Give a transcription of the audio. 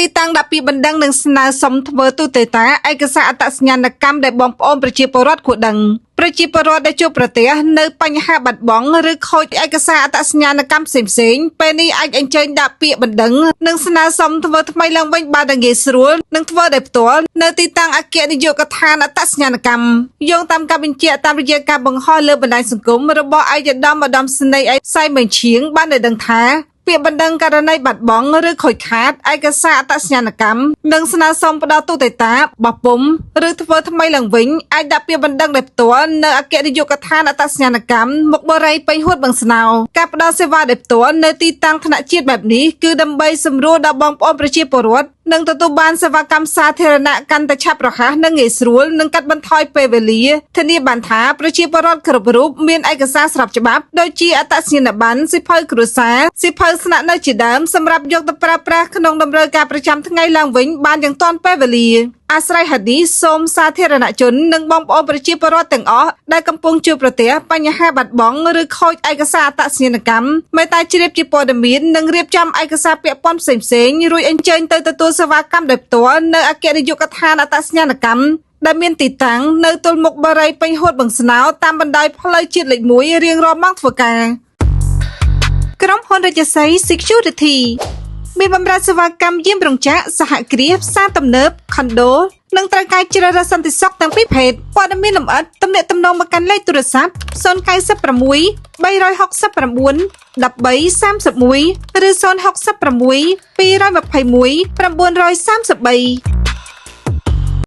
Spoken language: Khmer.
ទីតាំងដាក់ពាក្យបណ្ដឹងនិងស្នើសុំធ្វើទូទៅតាឯកសារអត្តសញ្ញាណកម្មដែលបងប្អូនប្រជាពលរដ្ឋគួរដឹងប្រជាពលរដ្ឋដែលជួបប្រទះនៅបញ្ហាបាត់បង់ឬខូចឯកសារអត្តសញ្ញាណកម្មផ្សេងៗពេលនេះអាចអញ្ជើញដាក់ពាក្យបណ្ដឹងនិងស្នើសុំធ្វើថ្មីឡើងវិញបានងាយស្រួលនិងធ្វើដោយផ្ទាល់នៅទីតាំងអគ្គនាយកដ្ឋានអត្តសញ្ញាណកម្មយោងតាមការបញ្ជាក់តាមរយៈការបង្ហោះលើបណ្ដាញសង្គមរបស់ឯកឧត្តមស្នេហ៍សៃមេងឈៀងបានដឹងថាពាក្យបណ្ដឹងករណីបាត់បង់ឬខូចខាតឯកសារអត្តសញ្ញាណកម្មនិងស្នើសុំផ្ដល់ទូទៅតាបោះពុម្ពឬធ្វើថ្មីឡើងវិញអាចដាក់ពាក្យបណ្ដឹងដោយផ្ទាល់នៅអគ្គនាយកដ្ឋានអត្តសញ្ញាណកម្មមុខបរិយពេញហួតបឹងស្នោការផ្ដល់សេវាដោយផ្ទាល់នៅទីតាំងថ្នាក់ជាតិបែបនេះគឺដើម្បីសម្រួលដល់បងប្អូនប្រជាពលរដ្ឋនិងទទួលបានសេវាកម្មសាធារណៈកាន់តែឆាប់រហ័សនិងងាយស្រួលនិងកាត់បន្ថយពេលវេលាធានាបានថាប្រជាពលរដ្ឋគ្រប់រូបមានឯកសារស្របច្បាប់ដូចជាអត្តសញ្ញាណប័ណ្ណសៀវភៅគ្រួសារសៀវភៅស្នាក់នៅជាដើមសម្រាប់យកទៅប្រើប្រាស់ក្នុងតម្រូវការប្រចាំថ្ងៃឡើងវិញបានយ៉ាងទាន់ពេលវេលាអាស្រ័យហេតុនេះសូមសាធារណជននិងបងប្អូនប្រជាពលរដ្ឋទាំងអស់ដែលកំពុងជួបប្រទះបញ្ហាបាត់បង់ឬខូចឯកសារអត្តសញ្ញាណកម្មមេត្តាជ្រាបជាព័ត៌មាននិងរៀបចំឯកសារពាក់ព័ន្ធផ្សេងៗរួចអញ្ជើញទៅទទួលសេវាកម្មដោយផ្ទាល់នៅអគ្គនាយកដ្ឋានអត្តសញ្ញាណកម្មដែលមានទីតាំងនៅទល់មុខបរិយពេញហួតបឹងស្នោតាមបណ្ដោយផ្លូវជាតិលេខ1រៀងរាល់ម៉ោងធ្វើការក្រុមហ៊ុនរាជសី Security មានបម្រើសេវាកម្មយាមរោងចក្រសហគ្រាសផ្សារទំនើបខុនដូនិងត្រូវការជ្រើសរើសសន្តិសុខទាំងពីរភេទព័ត៌មានលម្អិតទំនាក់ទំនងមកកាន់លេខទូរស័ព្ទ096 369 1331ឬ066 221 933